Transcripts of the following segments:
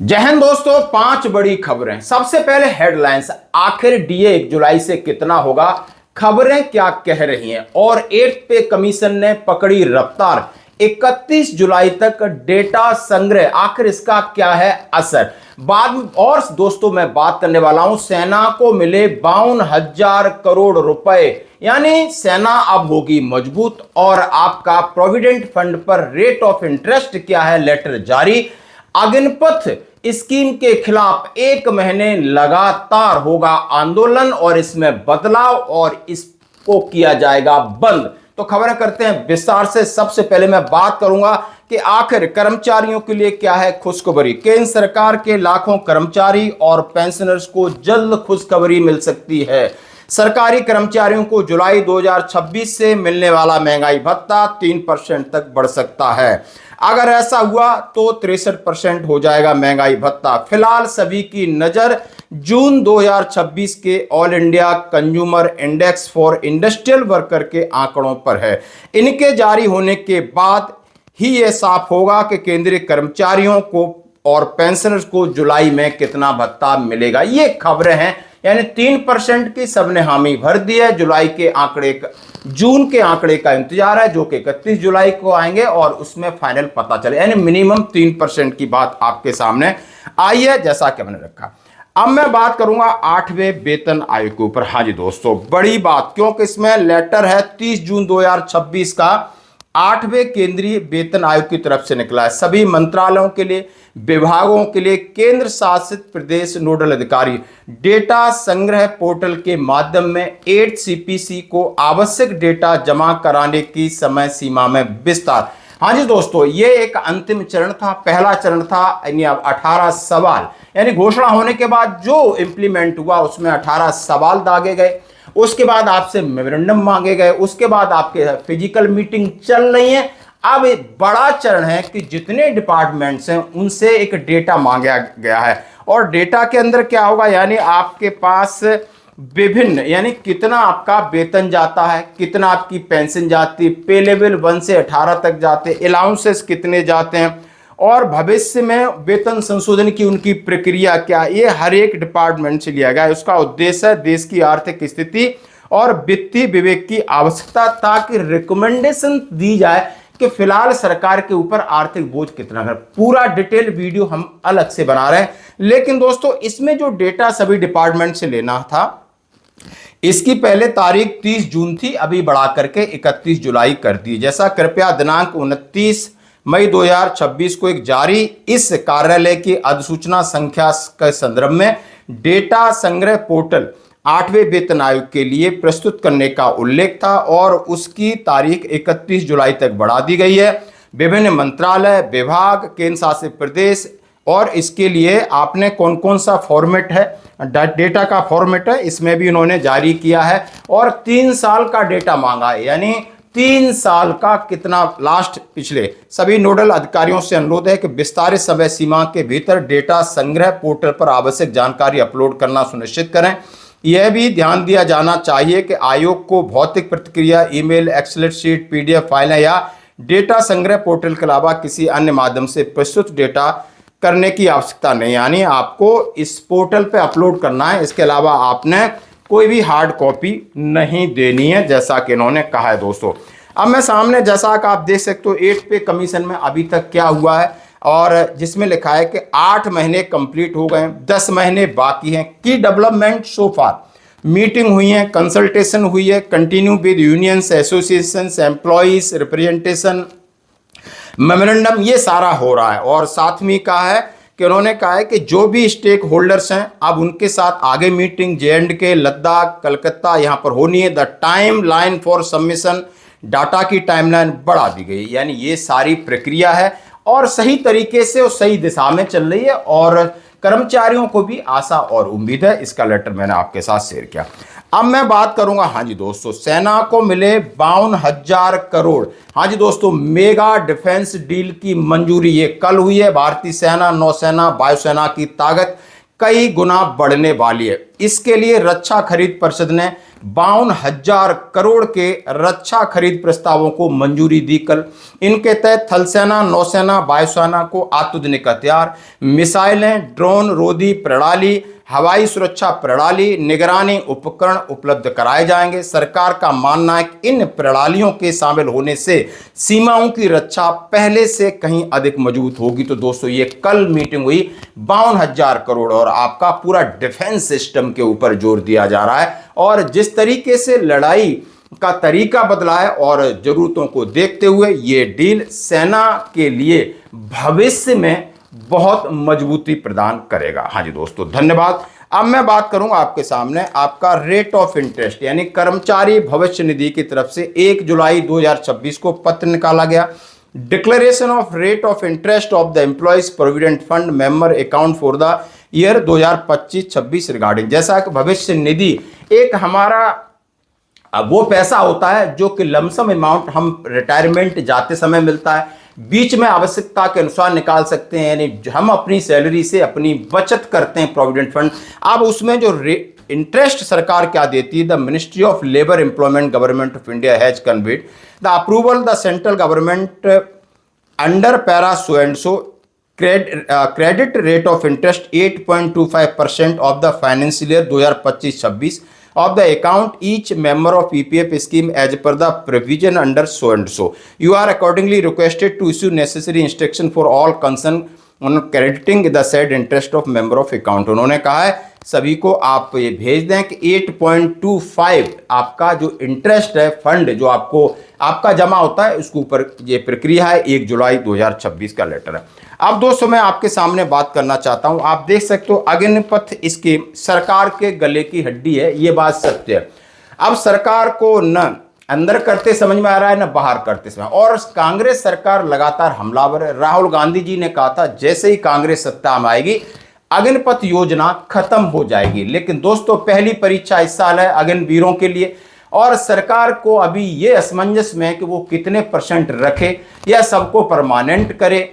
जय हिंद दोस्तों, 5 बड़ी खबरें। सबसे पहले हेडलाइंस। आखिर डीए 1 जुलाई से कितना होगा, खबरें क्या कह रही हैं। और 8th पे कमीशन ने पकड़ी रफ्तार। 31 जुलाई तक डेटा संग्रह, आखिर इसका क्या है असर। बाद और दोस्तों मैं बात करने वाला हूं, सेना को मिले 52,000 करोड़ रुपए, यानी सेना अब होगी मजबूत। और आपका प्रोविडेंट फंड पर रेट ऑफ इंटरेस्ट क्या है, लेटर जारी। अग्निपथ स्कीम के खिलाफ 1 महीने लगातार होगा आंदोलन और इसमें बदलाव और इसको किया जाएगा बंद। तो खबरें करते हैं विस्तार से। सबसे पहले मैं बात करूंगा कि आखिर कर्मचारियों के लिए क्या है खुशखबरी। केंद्र सरकार के लाखों कर्मचारी और पेंशनर्स को जल्द खुशखबरी मिल सकती है। सरकारी कर्मचारियों को जुलाई 2026 से मिलने वाला महंगाई भत्ता 3% तक बढ़ सकता है। अगर ऐसा हुआ तो 63% हो जाएगा महंगाई भत्ता। फिलहाल सभी की नजर जून 2026 के all India consumer index for industrial worker के आंकड़ों पर है। इनके जारी होने के बाद ही यह साफ होगा कि केंद्रीय कर्मचारियों को और पेंशनर्स को जुलाई में कितना भत्ता मिलेगा। ये खबरें हैं, यानी 3% की सबने हामी भर दी है। जुलाई के आंकड़े, जून के आंकड़े का इंतजार है जो कि 31 जुलाई को आएंगे और उसमें फाइनल पता चले, यानी मिनिमम 3% की बात आपके सामने आई है जैसा कि मैंने रखा। अब मैं बात करूंगा 8वें वेतन आयोग के ऊपर। हाँ जी दोस्तों, बड़ी बात, क्योंकि इसमें लेटर है 30 जून 2026 का 8वें केंद्रीय वेतन आयोग की तरफ से निकला है। सभी मंत्रालयों के लिए, विभागों के लिए केंद्र शासित प्रदेश नोडल अधिकारी डेटा संग्रह पोर्टल के माध्यम में 8 सीपीसी को आवश्यक डेटा जमा कराने की समय सीमा में विस्तार। हाँ जी दोस्तों, ये एक अंतिम चरण था। पहला चरण था यानी 18 सवाल, यानी घोषणा होने के बाद जो इंप्लीमेंट हुआ उसमें 18 सवाल दागे गए। उसके बाद आपसे मेमोरेंडम मांगे गए। उसके बाद आपके फिजिकल मीटिंग चल रही है। अब एक बड़ा चरण है कि जितने डिपार्टमेंट्स हैं उनसे एक डेटा मांगा गया है। और डेटा के अंदर क्या होगा, यानी आपके पास विभिन्न, यानी कितना आपका वेतन जाता है, कितना आपकी पेंशन जाती है, पे लेवल 1 से 18 तक जाते हैं, अलाउंसेस कितने जाते हैं, और भविष्य में वेतन संशोधन की उनकी प्रक्रिया क्या, ये हर एक डिपार्टमेंट से लिया गया है। उसका उद्देश्य है देश की आर्थिक स्थिति और वित्तीय विवेक की आवश्यकता, ताकि रिकमेंडेशन दी जाए कि फिलहाल सरकार के ऊपर आर्थिक बोझ कितना है। पूरा डिटेल वीडियो हम अलग से बना रहे हैं, लेकिन दोस्तों इसमें जो डेटा सभी डिपार्टमेंट से लेना था, इसकी पहले तारीख 30 जून थी, अभी बढ़ा करके 31 जुलाई कर दी। जैसा कृपया दिनांक 29 मई 2026 को एक जारी इस कार्यालय की अधिसूचना संख्या के संदर्भ में डेटा संग्रह पोर्टल 8वें वेतन आयोग के लिए प्रस्तुत करने का उल्लेख था और उसकी तारीख 31 जुलाई तक बढ़ा दी गई है। विभिन्न मंत्रालय, विभाग, केंद्र शासित प्रदेश, और इसके लिए आपने कौन कौन सा फॉर्मेट है, डेटा का फॉर्मेट है, इसमें भी उन्होंने जारी किया है। और 3 साल का डेटा मांगा है, यानी 3 साल का कितना लास्ट पिछले। सभी नोडल अधिकारियों से अनुरोध है कि विस्तारित समय सीमा के भीतर डेटा संग्रह पोर्टल पर आवश्यक जानकारी अपलोड करना सुनिश्चित करें। यह भी ध्यान दिया जाना चाहिए कि आयोग को भौतिक प्रतिक्रिया, ईमेल, एक्सेल शीट, पीडीएफ फाइलें या डेटा संग्रह पोर्टल के अलावा किसी अन्य माध्यम से प्रस्तुत डेटा करने की आवश्यकता नहीं, यानी आपको इस पोर्टल पे अपलोड करना है। इसके अलावा आपने कोई भी हार्ड कॉपी नहीं देनी है, जैसा कि इन्होंने कहा है दोस्तों। अब मैं सामने, जैसा कि आप देख सकते हो, 8 पे कमीशन में अभी तक क्या हुआ है, और जिसमें लिखा है कि 8 महीने कंप्लीट हो गए, 10 महीने बाकी हैं। की डेवलपमेंट सो फार, मीटिंग हुई है, कंसल्टेशन हुई है, continue with unions, associations, employees representation, memorandum, ये सारा हो रहा है। और साथ में कहा है कि उन्होंने कहा है कि जो भी स्टेक होल्डर्स हैं अब उनके साथ आगे मीटिंग J&K, लद्दाख, कलकत्ता यहाँ पर होनी है। The time line for submission, data की टाइमलाइन बढ़ा दी गई, यानी ये सारी प्रक्रिया है और सही तरीके से और सही दिशा में चल रही है और कर्मचारियों को भी आशा और उम्मीद है। इसका लेटर मैंने आपके साथ शेयर किया। अब मैं बात करूंगा, हाँ जी दोस्तों, सेना को मिले 52,000 करोड़। हाँ जी दोस्तों, मेगा डिफेंस डील की मंजूरी ये कल हुई है। भारतीय सेना, नौसेना, वायुसेना की ताकत कई गुना बढ़ने वाली है। इसके लिए रक्षा खरीद परिषद ने 52,000 करोड़ के रक्षा खरीद प्रस्तावों को मंजूरी दी कल। इनके तहत थल सेना, नौसेना, वायुसेना को अत्याधुनिक हथियार, मिसाइलें, ड्रोन रोधी प्रणाली, हवाई सुरक्षा प्रणाली, निगरानी उपकरण उपलब्ध कराए जाएंगे। सरकार का मानना है कि इन प्रणालियों के शामिल होने से सीमाओं की रक्षा पहले से कहीं अधिक मजबूत होगी। तो दोस्तों ये कल मीटिंग हुई, 52,000 करोड़ और आपका पूरा डिफेंस सिस्टम के ऊपर जोर दिया जा रहा है। और जिस तरीके से लड़ाई का तरीका बदला है और जरूरतों को देखते हुए ये डील सेना के लिए भविष्य में बहुत मजबूती प्रदान करेगा। हाँ जी दोस्तों, धन्यवाद। अब मैं बात करूंगा आपके सामने आपका रेट ऑफ इंटरेस्ट यानी कर्मचारी भविष्य निधि की तरफ से 1 जुलाई 2026 को पत्र निकाला गया। Declaration of rate of interest of the employees provident fund member account for the year 2025-26 regarding. जैसा कि भविष्य निधि एक हमारा वो पैसा होता है जो कि लमसम अमाउंट हम रिटायरमेंट जाते समय मिलता है, बीच में आवश्यकता के अनुसार निकाल सकते हैं, यानी हम अपनी सैलरी से अपनी बचत करते हैं प्रोविडेंट फंड। अब उसमें जो इंटरेस्ट सरकार क्या देती है, the ministry of labour employment government of India has conveyed the approval the central government under para so and so credit rate of interest 8.25% of the financial year 2025-26 of the account each member of PPF scheme as per the provision under so and so. You are accordingly requested to issue necessary instruction for all concerned on crediting the said interest of member of account. उन्होंने कहा है सभी को आप ये भेज दें कि 8.25 आपका जो इंटरेस्ट है फंड जो आपको आपका जमा होता है उसके ऊपर ये प्रक्रिया है। 1 जुलाई 2026 का लेटर है। अब दोस्तों मैं आपके सामने बात करना चाहता हूं, आप देख सकते हो अग्निपथ स्कीम सरकार के गले की हड्डी है, ये बात सत्य है। अब सरकार को न अंदर करते समझ में आ रहा है न बाहर करते समझ, और कांग्रेस सरकार लगातार हमलावर है। राहुल गांधी जी ने कहा था जैसे ही कांग्रेस सत्ता में आएगी अग्निपथ योजना खत्म हो जाएगी, लेकिन दोस्तों पहली परीक्षा इस साल है अग्निवीरों के लिए और सरकार को अभी ये असमंजस में है कि वो कितने % रखे या सबको परमानेंट करे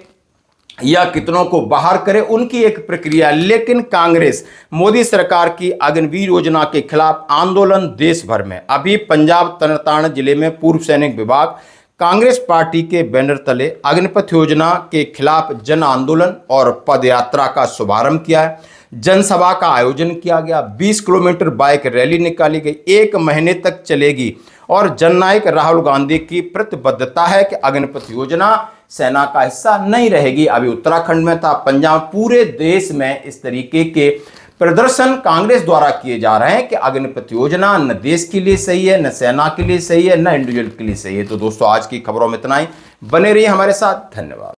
या कितनों को बाहर करे, उनकी एक प्रक्रिया। लेकिन कांग्रेस मोदी सरकार की अग्निवीर योजना के खिलाफ आंदोलन देश भर में। अभी पंजाब तरनतारण जिले में पूर्व सैनिक विभाग कांग्रेस पार्टी के बैनर तले अग्निपथ योजना के खिलाफ जन आंदोलन और पदयात्रा का शुभारंभ किया है। जनसभा का आयोजन किया गया, 20 किलोमीटर बाइक रैली निकाली गई, 1 महीने तक चलेगी और जननायक राहुल गांधी की प्रतिबद्धता है कि अग्निपथ योजना सेना का हिस्सा नहीं रहेगी। अभी उत्तराखंड में था, पंजाब, पूरे देश में इस तरीके के प्रदर्शन कांग्रेस द्वारा किए जा रहे हैं कि अग्निपथ योजना न देश के लिए सही है, न सेना के लिए सही है, न इंडिविजुअल के लिए सही है। तो दोस्तों आज की खबरों में इतना ही, बने रहिए हमारे साथ, धन्यवाद।